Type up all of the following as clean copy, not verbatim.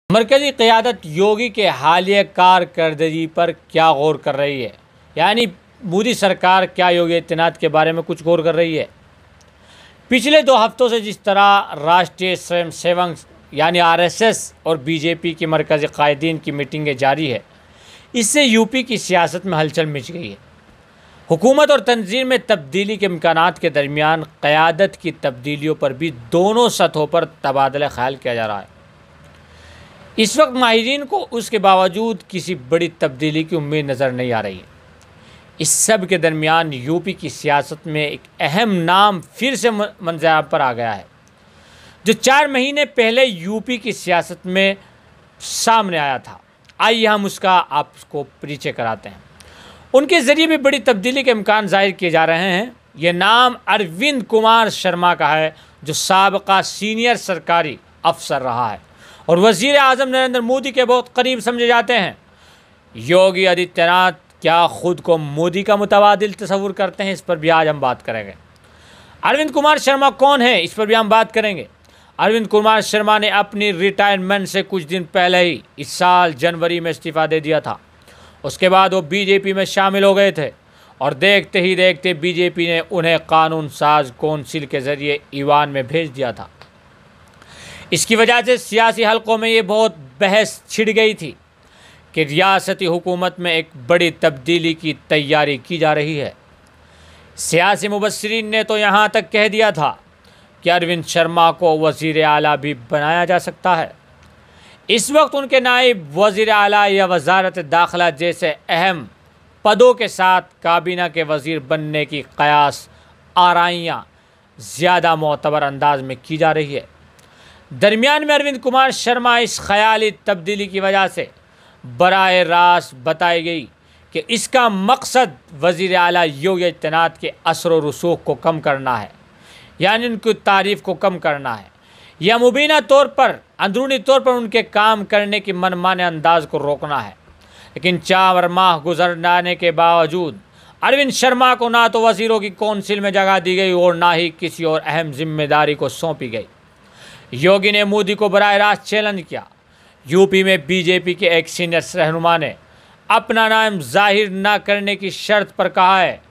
मरकज़ी क़यादत योगी के हालिया कारकर्दगी पर क्या गौर कर रही है? यानी मोदी सरकार क्या योगी आदित्यनाथ के बारे में कुछ गौर कर रही है? पिछले 2 हफ्तों से जिस तरह राष्ट्रीय स्वयंसेवक यानी आरएसएस और बीजेपी की मरकज़ी कायदीन की मीटिंगें जारी है, इससे यूपी की सियासत में हलचल मच गई है। हुकूमत और तंजीम में तब्दीली के इम्कानात के दरमियान क़यादत की तब्दीलियों पर भी दोनों सतहों पर तबादला ख्याल किया जा रहा है। इस वक्त माहिरीन को उसके बावजूद किसी बड़ी तब्दीली की उम्मीद नज़र नहीं आ रही है। इस सब के दरमियान यूपी की सियासत में एक अहम नाम फिर से मंज़र पर आ गया है, जो 4 महीने पहले यूपी की सियासत में सामने आया था। आइए हम उसका आपको परिचय कराते हैं। उनके ज़रिए भी बड़ी तब्दीली के इम्कान ज़ाहिर किए जा रहे हैं। ये नाम अरविंद कुमार शर्मा का है, जो साबका सीनियर सरकारी अफसर रहा है और वज़ीर आज़म नरेंद्र मोदी के बहुत करीब समझे जाते हैं। योगी आदित्यनाथ क्या ख़ुद को मोदी का मुतबादिल तस्वुर करते हैं? इस पर भी आज हम बात करेंगे। अरविंद कुमार शर्मा कौन है, इस पर भी हम बात करेंगे। अरविंद कुमार शर्मा ने अपनी रिटायरमेंट से कुछ दिन पहले ही इस साल जनवरी में इस्तीफ़ा दे दिया था। उसके बाद वो बीजेपी में शामिल हो गए थे और देखते ही देखते बीजेपी ने उन्हें कानून साज कौंसिल के ज़रिए ईवान में भेज दिया था। इसकी वजह से सियासी हलकों में ये बहुत बहस छिड़ गई थी कि रियासती हुकूमत में एक बड़ी तब्दीली की तैयारी की जा रही है। सियासी मुबस्सिरीन ने तो यहाँ तक कह दिया था कि अरविंद शर्मा को वज़ीर आला भी बनाया जा सकता है। इस वक्त उनके नायब वज़ीर आला या वज़ारत दाखिला जैसे अहम पदों के साथ काबीना के वज़ीर बनने की क़यास आराइयाँ ज़्यादा मोतबर अंदाज में की जा रही है। दरमियान में अरविंद कुमार शर्मा इस ख़याली तब्दीली की वजह से बराह रास्त बताई गई कि इसका मकसद वज़ीर आला योगी आदित्यनाथ के असर व रसूख को कम करना है, यानी उनकी तारीफ़ को कम करना है, या मुबीना तौर पर अंदरूनी तौर पर उनके काम करने की मनमाने अंदाज को रोकना है। लेकिन 4 माह गुजर जाने के बावजूद अरविंद शर्मा को ना तो वज़ीरों की कौंसिल में जगह दी गई और ना ही किसी और अहम जिम्मेदारी को सौंपी गई। योगी ने मोदी को बराह रास्त चैलेंज किया। यूपी में बीजेपी के एक सीनियर रहनुमा ने अपना नाम जाहिर न करने की शर्त पर कहा है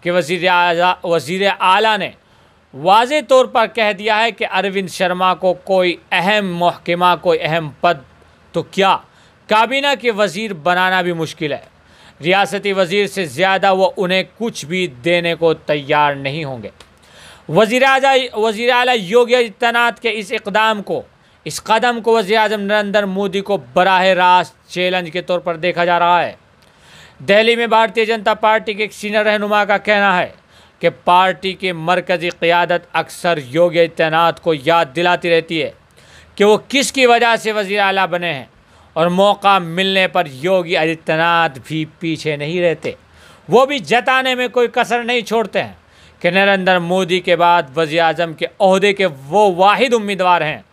कि वज़ीर आला ने वाज़े तौर पर कह दिया है कि अरविंद शर्मा को कोई अहम महकमा, कोई अहम पद तो क्या काबीना के वज़ीर बनाना भी मुश्किल है। रियासती वज़ीर से ज़्यादा वो उन्हें कुछ भी देने को तैयार नहीं होंगे। वज़ीर आला योगी आदित्यनाथ के इस कदम को वज़ीर आज़म नरेंद्र मोदी को बराह रास्त चैलेंज के तौर पर देखा जा रहा है। दिल्ली में भारतीय जनता पार्टी के एक सीनियर रहनुमा का कहना है कि पार्टी की मरकज़ी क़यादत अक्सर योगी आदित्यनाथ को याद दिलाती रहती है कि वो किसकी वजह से वज़ीर आला बने हैं, और मौका मिलने पर योगी आदित्यनाथ भी पीछे नहीं रहते। वो भी जताने में कोई कसर नहीं छोड़ते हैं कि नरेंद्र मोदी के बाद वज़ीर आज़म के ओहदे के वो वाहिद उम्मीदवार हैं।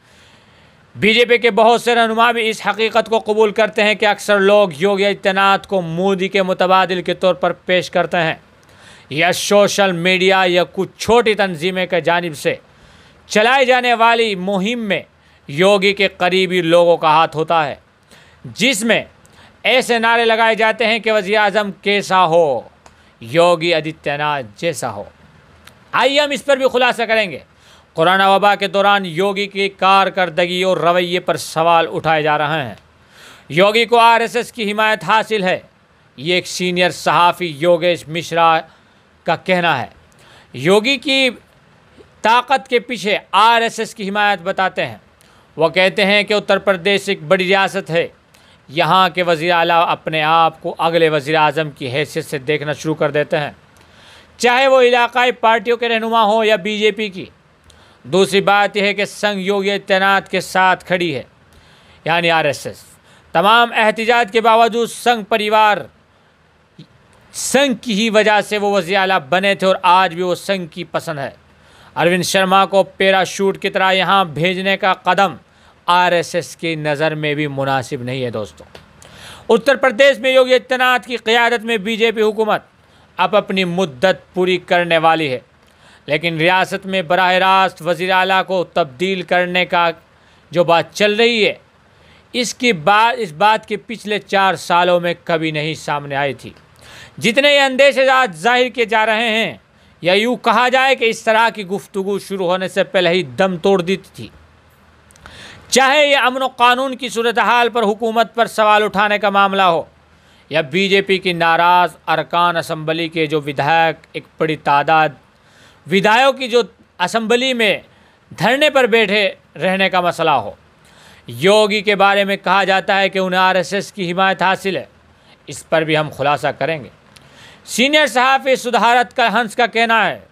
बीजेपी के बहुत से रहनुमा भी इस हकीकत को कबूल करते हैं कि अक्सर लोग योगी आदित्यनाथ को मोदी के मुतबादिल के तौर पर पेश करते हैं, या सोशल मीडिया या कुछ छोटी तंजीमें की जानिब से चलाई जाने वाली मुहिम में योगी के करीबी लोगों का हाथ होता है, जिसमें ऐसे नारे लगाए जाते हैं कि वज़ीर आज़म कैसा हो, योगी आदित्यनाथ जैसा हो। आइए हम इस पर भी खुलासा करेंगे। कोरोना वबा के दौरान योगी की कारकर्दगी और रवैये पर सवाल उठाए जा रहे हैं। योगी को आरएसएस की हिमायत हासिल है, ये एक सीनियर सहाफ़ी योगेश मिश्रा का कहना है। योगी की ताकत के पीछे आरएसएस की हिमायत बताते हैं। वो कहते हैं कि उत्तर प्रदेश एक बड़ी रियासत है, यहाँ के वज़ीर आला अपने आप को अगले वज़ीर आज़म की हैसियत से देखना शुरू कर देते हैं, चाहे वो इलाकाई पार्टियों के रहनुमा हो या बीजेपी की। दूसरी बात यह है कि संघ योगी आदित्यनाथ के साथ खड़ी है, यानी आरएसएस। तमाम एहतिजाज के बावजूद संघ की ही वजह से वो वज़ीर आला बने थे और आज भी वो संघ की पसंद है। अरविंद शर्मा को पैराशूट की तरह यहाँ भेजने का कदम आरएसएस की नज़र में भी मुनासिब नहीं है। दोस्तों, उत्तर प्रदेश में योगी आदित्यनाथ की क़यादत में बीजेपी हुकूमत अब अपनी मुद्दत पूरी करने वाली है, लेकिन रियासत में बराह रास्त वज़ीर आला को तब्दील करने का जो बात चल रही है, इस बात के पिछले 4 सालों में कभी नहीं सामने आई थी। जितने ये अंदेशे आज जाहिर किए जा रहे हैं, या यूँ कहा जाए कि इस तरह की गुफ्तगू शुरू होने से पहले ही दम तोड़ दी थी। चाहे ये अमन व कानून की सूरत हाल पर हुकूमत पर सवाल उठाने का मामला हो, या बीजेपी की नाराज़ अरकान असम्बली के जो विधायक, एक बड़ी तादाद विधायकों की जो असम्बली में धरने पर बैठे रहने का मसला हो। योगी के बारे में कहा जाता है कि उन्हें आरएसएस की हिमायत हासिल है। इस पर भी हम खुलासा करेंगे। सीनियर सहाफ़ी सुधारत का हंस का कहना है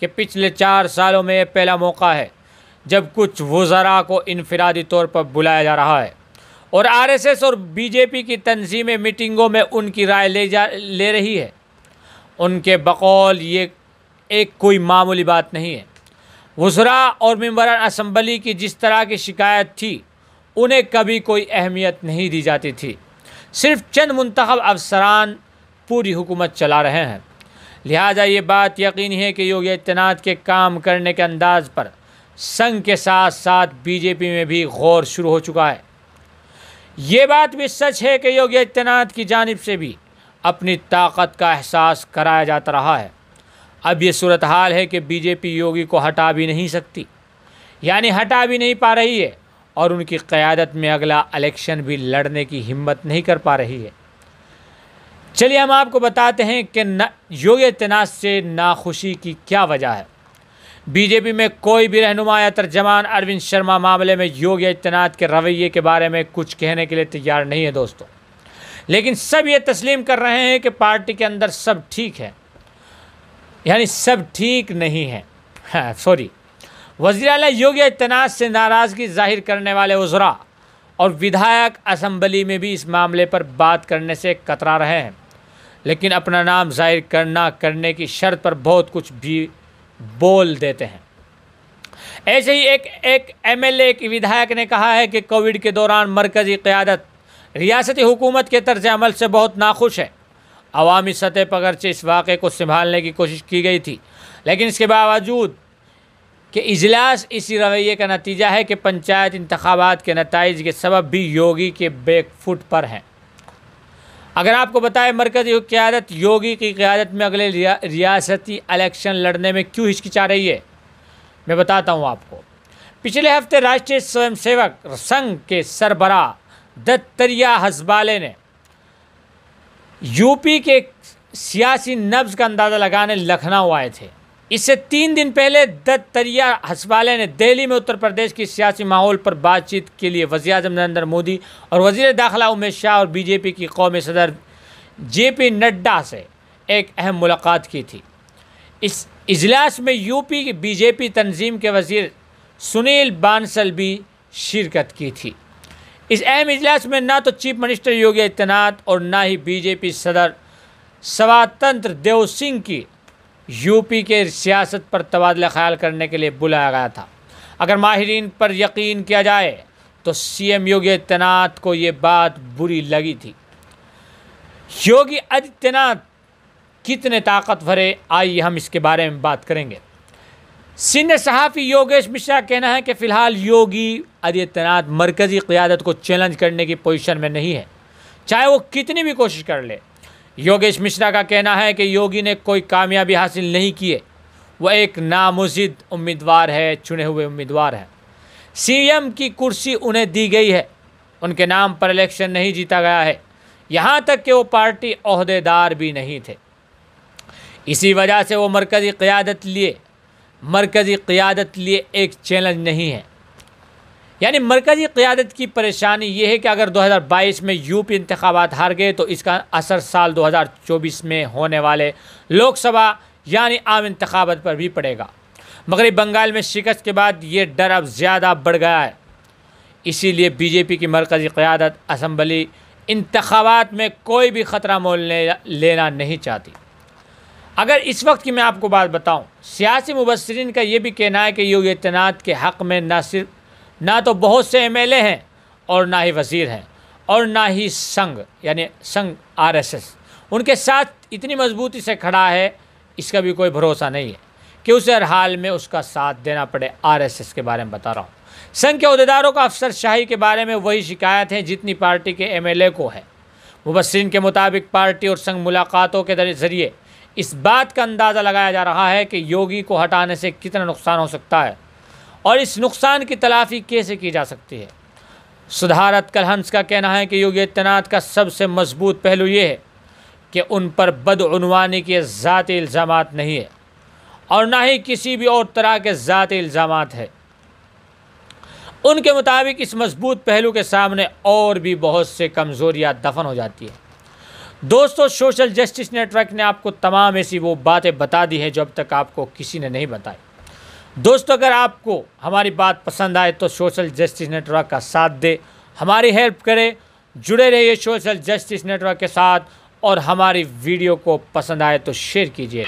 कि पिछले 4 सालों में यह पहला मौका है जब कुछ वज़रा को इनफरादी तौर पर बुलाया जा रहा है और आरएसएस और बीजेपी की तंजीमें मीटिंगों में उनकी राय ले रही है। उनके बकौल ये एक कोई मामूली बात नहीं है। वज़रा और मेंबरान असम्बली की जिस तरह की शिकायत थी, उन्हें कभी कोई अहमियत नहीं दी जाती थी। सिर्फ चंद मुंतखब अफसरान पूरी हुकूमत चला रहे हैं। लिहाजा ये बात यकीनी है कि योगी आदित्यनाथ के काम करने के अंदाज़ पर संघ के साथ साथ बीजेपी में भी गौर शुरू हो चुका है। ये बात भी सच है कि योगी आदित्यनाथ की जानिब से भी अपनी ताकत का एहसास कराया जाता रहा है। अब ये सूरत हाल है कि बीजेपी योगी को हटा भी नहीं सकती, यानी हटा भी नहीं पा रही है, और उनकी क़यादत में अगला इलेक्शन भी लड़ने की हिम्मत नहीं कर पा रही है। चलिए हम आपको बताते हैं कि योगी आदित्यनाथ से नाखुशी की क्या वजह है। बीजेपी में कोई भी रहनुमा या तर्जमान अरविंद शर्मा मामले में योगी आदित्यनाथ के रवैये के बारे में कुछ कहने के लिए तैयार नहीं है दोस्तों, लेकिन सब ये तस्लीम कर रहे हैं कि पार्टी के अंदर सब ठीक है, यानी सब ठीक नहीं है। हाँ सॉरी, वज़ीर आला योगी आदित्यनाथ से नाराज़गी जाहिर करने वाले वज़रा और विधायक असम्बली में भी इस मामले पर बात करने से कतरा रहे हैं, लेकिन अपना नाम जाहिर करने की शर्त पर बहुत कुछ भी बोल देते हैं। ऐसे ही एक एमएलए की विधायक ने कहा है कि कोविड के दौरान मरकज़ी क़यादत रियासती हुकूमत के तर्ज अमल से बहुत नाखुश है। अवामी सतह पर अगरचे इस वाक़े को संभालने की कोशिश की गई थी, लेकिन इसके बावजूद कि इजलास इसी रवैये का नतीजा है कि पंचायत इंतखाबात के नताइज के सबब भी योगी के बैकफुट पर हैं। अगर आपको बताएं, मरकज़ी क़यादत योगी की क़यादत में अगले रियासती इलेक्शन लड़ने में क्यों हिचकिचा रही है, मैं बताता हूं आपको। पिछले हफ्ते राष्ट्रीय स्वयंसेवक संघ के सरबराह दत्तरिया हसबाले ने यूपी के सियासी नब्ज़ का अंदाज़ा लगाने लखनऊ आए थे। इससे 3 दिन पहले दत्तरिया हसबाले ने दिल्ली में उत्तर प्रदेश की सियासी माहौल पर बातचीत के लिए वज़ीर-ए-आज़म नरेंद्र मोदी और वज़ीर दाखिला उमेश शाह और बीजेपी की कौमी सदर जेपी नड्डा से एक अहम मुलाकात की थी। इस इजलास में यूपी की बीजेपी तंजीम के वज़ीर सुनील बांसल भी शिरकत की थी। इस अहम इजलास में ना तो चीफ मिनिस्टर योगी आदित्यनाथ और ना ही बीजेपी सदर स्वातंत्र देव सिंह की यूपी के सियासत पर तबादला ख्याल करने के लिए बुलाया गया था। अगर माहिरीन पर यकीन किया जाए तो सीएम योगी आदित्यनाथ को ये बात बुरी लगी थी। योगी आदित्यनाथ कितने ताकतवर है, आइए हम इसके बारे में बात करेंगे। सीनियर सहाफ़ी योगेश मिश्रा का कहना है कि फ़िलहाल योगी आदित्यनाथ मरकज़ी क़यादत को चैलेंज करने की पोजीशन में नहीं है, चाहे वो कितनी भी कोशिश कर ले। योगेश मिश्रा का कहना है कि योगी ने कोई कामयाबी हासिल नहीं की है, वह एक नामुज़िद उम्मीदवार है, चुने हुए उम्मीदवार हैं। सीएम की कुर्सी उन्हें दी गई है, उनके नाम पर इलेक्शन नहीं जीता गया है, यहाँ तक कि वो पार्टी ओहदेदार भी नहीं थे। इसी वजह से वो मरकज़ी क़यादत लिए एक चैलेंज नहीं है। यानी मरकज़ी क़यादत की परेशानी ये है कि अगर 2022 में यूपी इंतखाबात हार गए तो इसका असर साल 2024 में होने वाले लोकसभा यानी आम इंतखाबात पर भी पड़ेगा। मगरबी बंगाल में शिकस्त के बाद ये डर अब ज़्यादा बढ़ गया है। इसीलिए बीजेपी की मरकज़ी क़यादत असम्बली इंतखाबात में कोई भी ख़तरा मोल लेना नहीं चाहती। अगर इस वक्त की मैं आपको बात बताऊं, सियासी मुबस्सिरीन का ये भी कहना है कि योगी आदित्यनाथ के हक़ में ना तो बहुत से एमएलए हैं और ना ही वज़ीर हैं और ना ही संघ यानी संघ आरएसएस उनके साथ इतनी मजबूती से खड़ा है, इसका भी कोई भरोसा नहीं है कि उसे हर हाल में उसका साथ देना पड़े। आरएसएस के बारे में बता रहा हूँ। संघ के अहदेदारों का अफसरशाही के बारे में वही शिकायत है जितनी पार्टी के एमएलए को है। मुबस्सिरीन के मुताबिक पार्टी और संघ मुलाकातों के जरिए इस बात का अंदाज़ा लगाया जा रहा है कि योगी को हटाने से कितना नुकसान हो सकता है और इस नुकसान की तलाफ़ी कैसे की जा सकती है। सुधारत कलहंस का कहना है कि योगी आदित्यनाथ का सबसे मजबूत पहलू ये है कि उन पर बदउनवानी के ज़ाती इल्ज़ामात नहीं है और ना ही किसी भी और तरह के ज़ाती इल्ज़ामात है। उनके मुताबिक इस मजबूत पहलू के सामने और भी बहुत से कमज़ोरियाँ दफन हो जाती है। दोस्तों, सोशल जस्टिस नेटवर्क ने आपको तमाम ऐसी वो बातें बता दी हैं जो अब तक आपको किसी ने नहीं बताई। दोस्तों, अगर आपको हमारी बात पसंद आए तो सोशल जस्टिस नेटवर्क का साथ दे, हमारी हेल्प करें, जुड़े रहिए सोशल जस्टिस नेटवर्क के साथ और हमारी वीडियो को पसंद आए तो शेयर कीजिए।